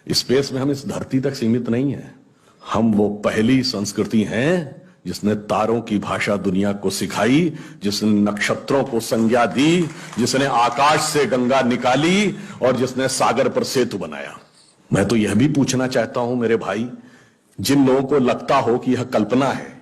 Space में हम इस धरती तक सीमित नहीं है। हम वो पहली संस्कृति हैं जिसने तारों की भाषा दुनिया को सिखाई, जिसने नक्षत्रों को संज्ञा दी, जिसने आकाश से गंगा निकाली और जिसने सागर पर सेतु बनाया। मैं तो यह भी पूछना चाहता हूं मेरे भाई, जिन लोगों को लगता हो कि यह कल्पना है,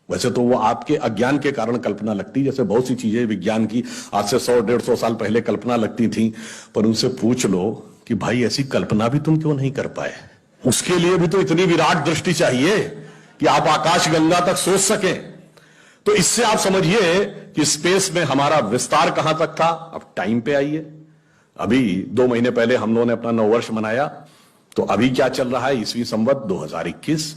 वैसे तो वो आपके अज्ञान के कारण कल्पना लगती, जैसे बहुत सी चीजें विज्ञान की आज से 100-150 साल पहले कल्पना लगती थी, पर उनसे पूछ लो कि भाई ऐसी कल्पना भी तुम क्यों नहीं कर पाए। उसके लिए भी तो इतनी विराट दृष्टि चाहिए कि आप आकाश गंगा तक सोच सकें। तो इससे आप समझिए कि स्पेस में हमारा विस्तार कहां तक था। अब टाइम पे आइए, अभी 2 महीने पहले हम लोगों ने अपना नववर्ष मनाया, तो अभी क्या चल रहा है, ईस्वी संवत 2021।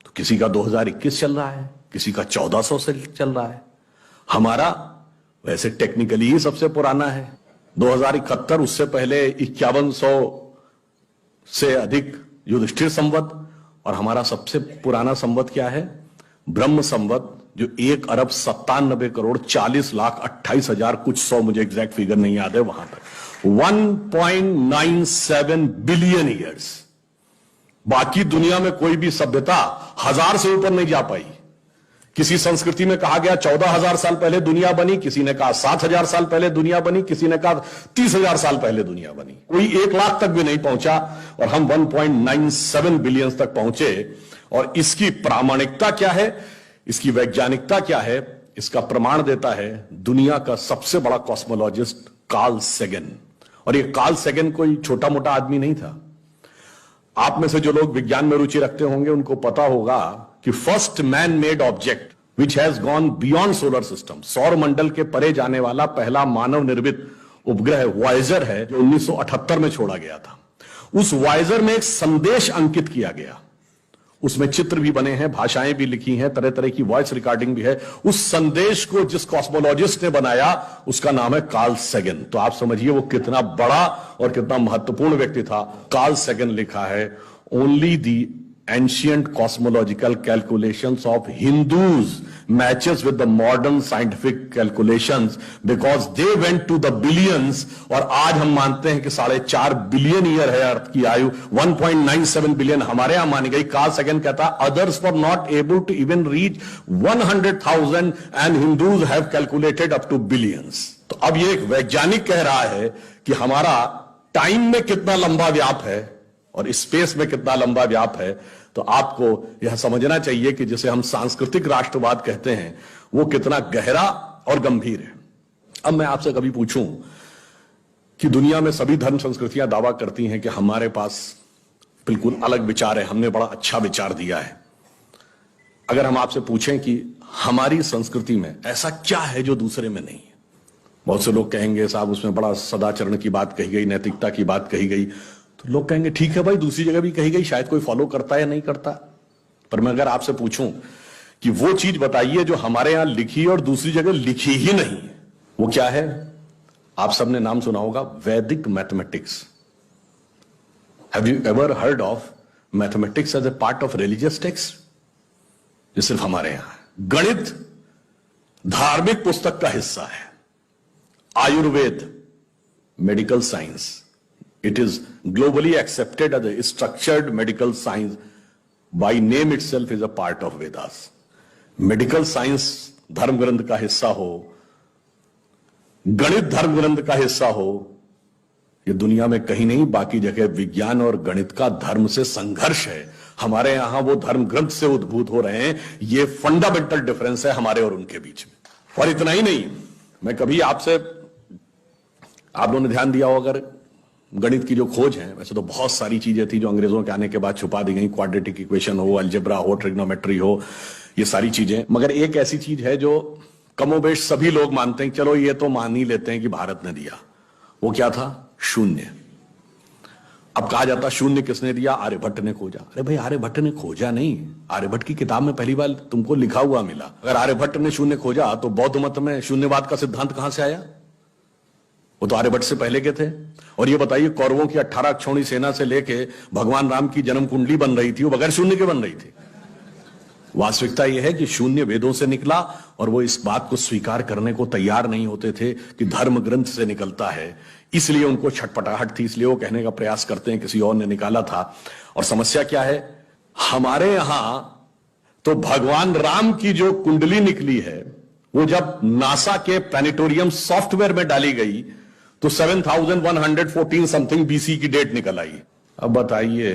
तो किसी का 2021 चल रहा है, किसी का 1400 से चल रहा है। हमारा वैसे टेक्निकली ही सबसे पुराना है 2071, उससे पहले 5100 से अधिक युधिष्ठिर संवत, और हमारा सबसे पुराना संवत क्या है, ब्रह्म संवत, जो 1,97,40,28,000 कुछ 100, मुझे एग्जैक्ट फिगर नहीं याद है, वहां तक 1.97 बिलियन ईयर्स। बाकी दुनिया में कोई भी सभ्यता 1000 से ऊपर नहीं जा पाई। किसी संस्कृति में कहा गया 14,000 साल पहले दुनिया बनी, किसी ने कहा 7,000 साल पहले दुनिया बनी, किसी ने कहा 30,000 साल पहले दुनिया बनी। कोई 1 लाख तक भी नहीं पहुंचा और हम 1.97 बिलियन तक पहुंचे। और इसकी प्रामाणिकता क्या है, इसकी वैज्ञानिकता क्या है, इसका प्रमाण देता है दुनिया का सबसे बड़ा कॉस्मोलॉजिस्ट कार्ल सेगन। और ये कार्ल सेगन कोई छोटा मोटा आदमी नहीं था। आप में से जो लोग विज्ञान में रुचि रखते होंगे उनको पता होगा कि first man made object which has gone beyond solar system, सौर मंडल के परे जाने वाला पहला मानव निर्मित उपग्रह वॉयेजर है, जो 1978 में छोड़ा गया था। उस वॉयेजर में एक संदेश अंकित किया गया, उसमें चित्र भी बने हैं, भाषाएं भी लिखी हैं, तरह तरह की वॉइस रिकॉर्डिंग भी है। उस संदेश को जिस कॉस्मोलॉजिस्ट ने बनाया उसका नाम है कार्ल सेगन। तो आप समझिए वो कितना बड़ा और कितना महत्वपूर्ण व्यक्ति था। कार्ल सेगन लिखा है, only the ancient cosmological calculations of Hindus matches with the modern scientific calculations because they went to the billions। और आज हम मानते हैं कि 4.5 बिलियन ईयर है अर्थ की आयु, 1.97 बिलियन हमारे यहां मानी गई। कार्ल सेगन कहता है others were not able to even reach 100,000 and Hindus have calculated up to billions। तो अब ये एक वैज्ञानिक कह रहा है कि हमारा टाइम में कितना लंबा व्याप है और स्पेस में कितना लंबा व्याप है। तो आपको यह समझना चाहिए कि जिसे हम सांस्कृतिक राष्ट्रवाद कहते हैं वो कितना गहरा और गंभीर है। अब मैं आपसे कभी पूछूं कि दुनिया में सभी धर्म संस्कृतियां दावा करती हैं कि हमारे पास बिल्कुल अलग विचार है, हमने बड़ा अच्छा विचार दिया है। अगर हम आपसे पूछें कि हमारी संस्कृति में ऐसा क्या है जो दूसरे में नहीं है, बहुत से लोग कहेंगे साहब उसमें बड़ा सदाचरण की बात कही गई, नैतिकता की बात कही गई। तो लोग कहेंगे ठीक है भाई, दूसरी जगह भी कही गई, शायद कोई फॉलो करता है या नहीं करता। पर मैं अगर आपसे पूछूं कि वो चीज बताइए जो हमारे यहां लिखी और दूसरी जगह लिखी ही नहीं, वो क्या है? आप सबने नाम सुना होगा, Vedic mathematics. Have you ever heard of mathematics as a part of religious text? ये सिर्फ हमारे यहां है। गणित धार्मिक पुस्तक का हिस्सा है। Ayurveda medical science, it is globally accepted as a structured medical science, by name itself is a part of Vedas। Medical science धर्म ग्रंथ का हिस्सा हो, गणित धर्म ग्रंथ का हिस्सा हो, ये दुनिया में कहीं नहीं। बाकी जगह विज्ञान और गणित का धर्म से संघर्ष है, हमारे यहां वो धर्म ग्रंथ से उद्भूत हो रहे हैं। ये फंडामेंटल डिफरेंस है हमारे और उनके बीच में। और इतना ही नहीं, मैं कभी आपसे, आप लोगों ने ध्यान दिया हो अगर गणित की जो खोज है, वैसे तो बहुत सारी चीजें थी जो अंग्रेजों के आने के बाद छुपा दी गई, क्वाड्रेटिक इक्वेशन हो, अलजेब्रा हो, ट्रिग्नोमेट्री हो, ये सारी चीजें। मगर एक ऐसी चीज है जो कमोबेश सभी लोग मानते हैं, चलो ये तो मान ही लेते हैं कि भारत ने दिया। वो क्या था? शून्य। अब कहा जाता शून्य किसने दिया? आर्यभट्ट ने खोजा। अरे भाई आर्यभट्ट ने खोजा नहीं, आर्यभट्ट की किताब में पहली बार तुमको लिखा हुआ मिला। अगर आर्यभट्ट ने शून्य खोजा तो बौद्ध मत में शून्यवाद का सिद्धांत कहां से आया? वो तो आर्यभट्ट से पहले के थे। और ये बताइए कौरवों की 18 अक्षौणी सेना से लेके भगवान राम की जन्म कुंडली बन रही थी, वो बगैर शून्य के बन रही थी। वास्तविकता यह है कि शून्य वेदों से निकला और वो इस बात को स्वीकार करने को तैयार नहीं होते थे कि धर्म ग्रंथ से निकलता है। इसलिए उनको छटपटाहट थी, इसलिए वो कहने का प्रयास करते हैं किसी और ने निकाला था। और समस्या क्या है, हमारे यहां तो भगवान राम की जो कुंडली निकली है वो जब नासा के प्लैनेटोरियम सॉफ्टवेयर में डाली गई तो 7114 समथिंग बीसी की डेट निकल आई। अब बताइए,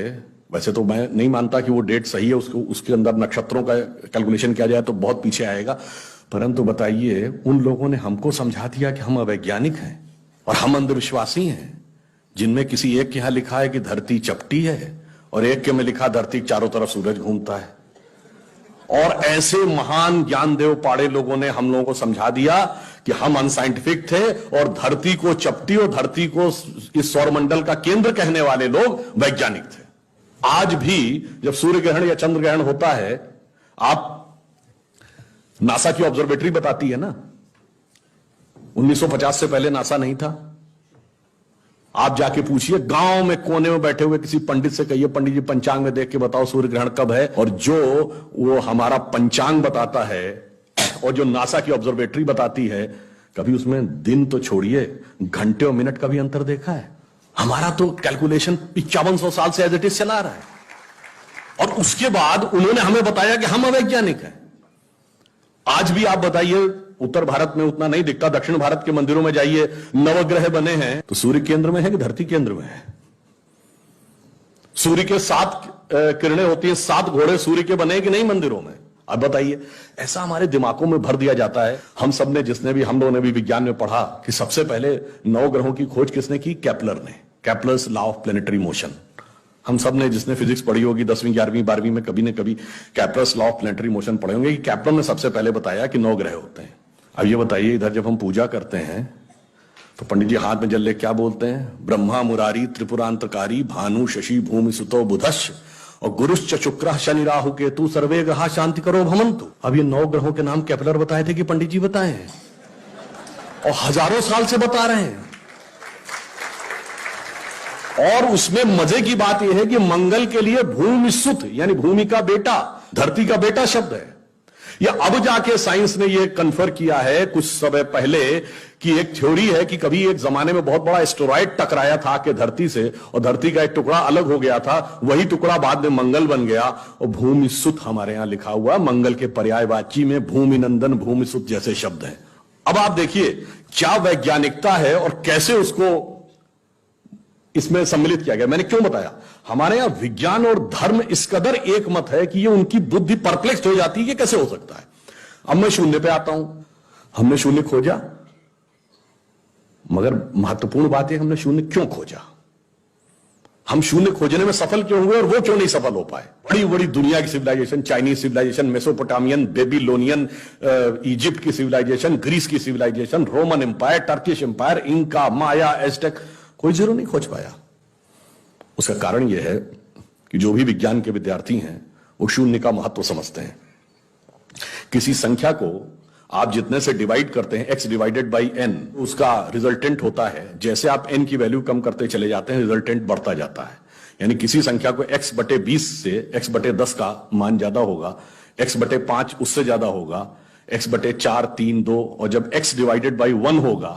वैसे तो मैं नहीं मानता कि वो डेट सही है, उसके अंदर नक्षत्रों का कैलकुलेशन किया जाए तो बहुत पीछे आएगा, परंतु बताइए उन लोगों ने हमको समझा दिया कि हम अवैज्ञानिक हैं और हम अंधविश्वासी हैं, जिनमें किसी एक के यहां लिखा है कि धरती चपटी है और एक के में लिखा धरती के चारों तरफ सूरज घूमता है। और ऐसे महान ज्ञानदेव पाड़े लोगों ने हम लोगों को समझा दिया कि हम अनसाइंटिफिक थे और धरती को चपटी और धरती को इस सौरमंडल का केंद्र कहने वाले लोग वैज्ञानिक थे। आज भी जब सूर्य ग्रहण या चंद्र ग्रहण होता है, आप नासा की ऑब्जर्वेटरी बताती है ना, 1950 से पहले नासा नहीं था। आप जाके पूछिए, गांव में कोने में बैठे हुए किसी पंडित से कहिए, पंडित जी पंचांग में देख के बताओ सूर्य ग्रहण कब है, और जो वो हमारा पंचांग बताता है और जो नासा की ऑब्जर्वेटरी बताती है, कभी उसमें दिन तो छोड़िए घंटे और मिनट का भी अंतर देखा है? हमारा तो कैलकुलेशन 5500 साल से एज इट इज चला रहा है, और उसके बाद उन्होंने हमें बताया कि हम अवैज्ञानिक हैं। आज भी आप बताइए, उत्तर भारत में उतना नहीं दिखता, दक्षिण भारत के मंदिरों में जाइए, नवग्रह बने हैं तो सूर्य केंद्र में है कि धरती केंद्र में है? सूर्य के 7 किरणें होती हैं, 7 घोड़े सूर्य के बने कि नहीं मंदिरों में? अब बताइए, ऐसा हमारे दिमागों में भर दिया जाता है। हम लोगों ने भी विज्ञान में पढ़ा कि सबसे पहले 9 ग्रहों की खोज किसने की? केपलर ने, Kepler's law of planetary motion. हम सब ने, जिसने फिजिक्स पढ़ी होगी 10वीं 11वीं 12वीं में, कभी न कभी Kepler's law of planetary motion पढ़े होंगे कि केपलर ने सबसे पहले बताया कि 9 ग्रह होते हैं। अब ये बताइए, इधर जब हम पूजा करते हैं तो पंडित जी हाथ में जल ले क्या बोलते हैं? ब्रह्मा मुरारी त्रिपुरांतकारी भानु शशि भूमि सुतो बुधश्च और गुरुश्च शुक्र शनि राहु केतु सर्वे ग्रहा शांति करो भवन्तु। अब ये 9 ग्रहों के नाम केपलर बताए थे कि पंडित जी बताए हैं, और हजारों साल से बता रहे हैं। और उसमें मजे की बात यह है कि मंगल के लिए भूमि सुत यानी भूमि का बेटा, धरती का बेटा शब्द है। या अब जाके साइंस ने यह कन्फर्म किया है कुछ समय पहले कि एक थ्योरी है कि कभी एक जमाने में बहुत बड़ा एस्टेरॉयड टकराया था कि धरती से, और धरती का एक टुकड़ा अलग हो गया था, वही टुकड़ा बाद में मंगल बन गया। और भूमि सुत हमारे यहां लिखा हुआ, मंगल के पर्यायवाची में भूमि नंदन भूमि सुत जैसे शब्द हैं। अब आप देखिए क्या वैज्ञानिकता है और कैसे उसको इसमें सम्मिलित किया गया। मैंने क्यों बताया, हमारे यहां विज्ञान और धर्म इस कदर एक मत है कि ये उनकी बुद्धि परप्लेक्स हो जाती है कि कैसे हो सकता है। अब मैं शून्य पे आता हूं, हमने शून्य खोजा, मगर महत्वपूर्ण बात है हमने शून्य क्यों खोजा, हम शून्य खोजने में सफल क्यों हुए और वो क्यों नहीं सफल हो पाए। बड़ी बड़ी दुनिया की civilisation, Chinese civilisation, Mesopotamian, Babylonian, Egypt की सिविलाइजेशन, ग्रीस की civilisation, Roman empire, Turkish empire, Inca, Maya, Aztec, कोई जरूर नहीं खोज पाया। उसका कारण यह है कि जो भी विज्ञान के विद्यार्थी हैं वो शून्य का महत्व समझते हैं। किसी संख्या को आप जितने से डिवाइड करते हैं, x डिवाइडेड बाई n, उसका रिजल्टेंट होता है। जैसे आप n की वैल्यू कम करते चले जाते हैं, रिजल्टेंट बढ़ता जाता है। यानी किसी संख्या को x बटे 20 से x बटे 10 का मान ज्यादा होगा, x बटे 5 उससे ज्यादा होगा, x बटे 4, 3, 2, और जब x डिवाइडेड बाई 1 होगा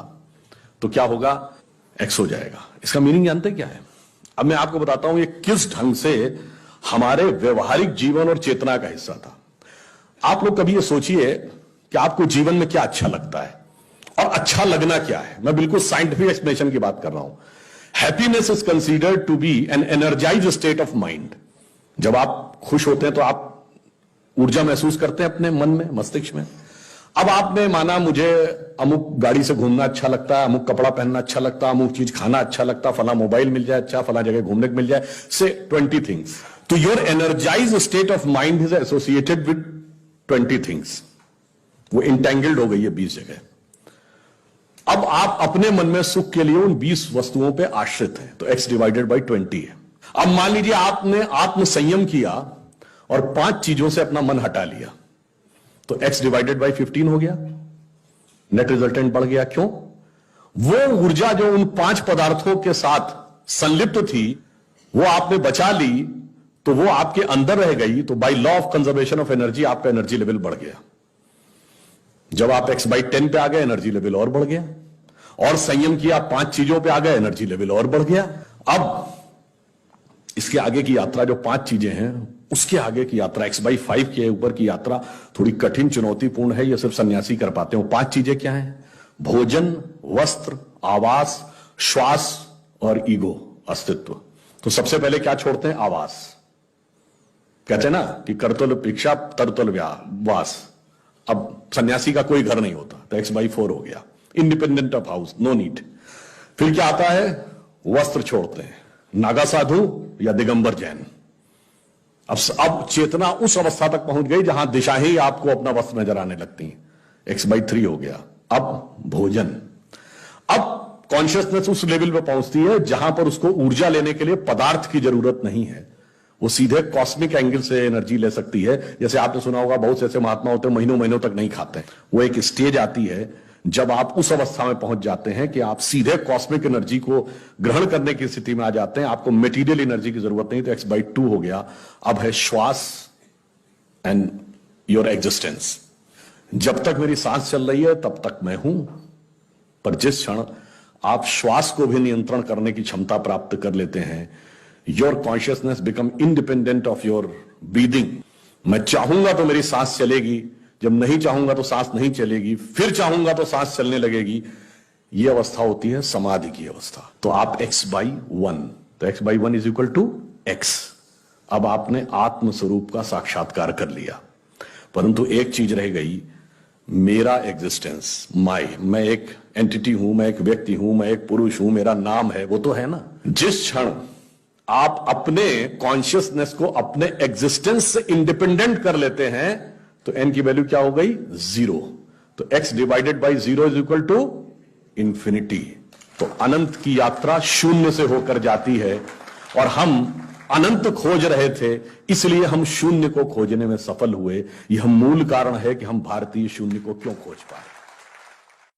तो क्या होगा? x हो जाएगा। इसका मीनिंग जानते क्या है? अब मैं आपको बताता हूं ये किस ढंग से हमारे व्यवहारिक जीवन और चेतना का हिस्सा था। आप लोग कभी ये सोचिए कि आपको जीवन में क्या अच्छा लगता है और अच्छा लगना क्या है। मैं बिल्कुल साइंटिफिक एक्सप्लेनेशन की बात कर रहा हूं। Happiness is considered to be an energised state of mind. जब आप खुश होते हैं तो आप ऊर्जा महसूस करते हैं अपने मन में, मस्तिष्क में। अब आपने माना मुझे अमुक गाड़ी से घूमना अच्छा लगता है, अमुक कपड़ा पहनना अच्छा लगता है, अमुक चीज खाना अच्छा लगता है, फला मोबाइल मिल जाए अच्छा, फला जगह घूमने को मिल जाए, से 20 थिंग्स। तो your energise state of mind is associated with 20 things. वो इंटेंगल्ड हो गई है 20 जगह। अब आप अपने मन में सुख के लिए उन 20 वस्तुओं पे आश्रित हैं, तो x डिवाइडेड बाई 20 है। अब मान लीजिए आपने आत्म संयम किया और 5 चीजों से अपना मन हटा लिया, तो x डिवाइडेड बाई 15 हो गया, नेट रिजल्टेंट बढ़ गया। क्यों? वो ऊर्जा जो उन 5 पदार्थों के साथ संलिप्त थी वो आपने बचा ली, तो वो आपके अंदर रह गई, तो by law of conservation of energy आपका एनर्जी लेवल बढ़ गया। जब आप x बाई 10 पे आ गए, एनर्जी लेवल और बढ़ गया। और संयम किया, 5 चीजों पे आ गए, एनर्जी लेवल और बढ़ गया। अब इसके आगे की यात्रा जो 5 चीजें हैं, उसके आगे की यात्रा x/5 के ऊपर की यात्रा थोड़ी कठिन चुनौतीपूर्ण है। यह सिर्फ सन्यासी कर पाते हो। 5 चीजें क्या हैं? भोजन, वस्त्र, आवास, श्वास और ईगो, अस्तित्व। तो सबसे पहले क्या छोड़ते हैं? आवास। कहते हैं ना कि करतुल भिक्षा तरतुल वास। अब सन्यासी का कोई घर नहीं होता, तो x/4 हो गया, independent of house, no need. फिर क्या आता है? वस्त्र छोड़ते हैं, नागा साधु या दिगंबर जैन। अब चेतना उस अवस्था तक पहुंच गई जहां दिशा ही आपको अपना वस्त्र नजर आने लगती है, x/3 हो गया। अब भोजन। अब कॉन्शियसनेस उस लेवल पे पहुंचती है जहां पर उसको ऊर्जा लेने के लिए पदार्थ की जरूरत नहीं है, वो सीधे कॉस्मिक एंगल से एनर्जी ले सकती है। जैसे आपने सुना होगा, बहुत से ऐसे महात्मा होते हैं महीनों महीनों तक नहीं खाते। वो एक स्टेज आती है जब आप उस अवस्था में पहुंच जाते हैं कि आप सीधे कॉस्मिक एनर्जी को ग्रहण करने की स्थिति में आ जाते हैं, आपको मटेरियल एनर्जी की जरूरत नहीं। तो x/2 हो गया। अब है श्वास एंड योर एग्जिस्टेंस। जब तक मेरी सांस चल रही है तब तक मैं हूं, पर जिस क्षण आप श्वास को भी नियंत्रण करने की क्षमता प्राप्त कर लेते हैं, your consciousness become independent of your breathing. मैं चाहूंगा तो मेरी सांस चलेगी, जब नहीं चाहूंगा तो सांस नहीं चलेगी, फिर चाहूंगा तो सांस चलने लगेगी। यह अवस्था होती है समाधि की अवस्था। तो आप x/1, तो x/1 is equal to x। अब आपने आत्म स्वरूप का साक्षात्कार कर लिया, परंतु एक चीज रह गई, मेरा एग्जिस्टेंस, मैं एक एंटिटी हूं, मैं एक व्यक्ति हूं, मैं एक पुरुष हूं, मेरा नाम है, वो तो है ना। जिस क्षण आप अपने कॉन्शियसनेस को अपने एग्जिस्टेंस से इंडिपेंडेंट कर लेते हैं, तो n की वैल्यू क्या हो गई? 0। तो x/0 is equal to infinity. तो अनंत की यात्रा शून्य से होकर जाती है, और हम अनंत खोज रहे थे, इसलिए हम शून्य को खोजने में सफल हुए। यह मूल कारण है कि हम भारतीय शून्य को क्यों खोज पाए।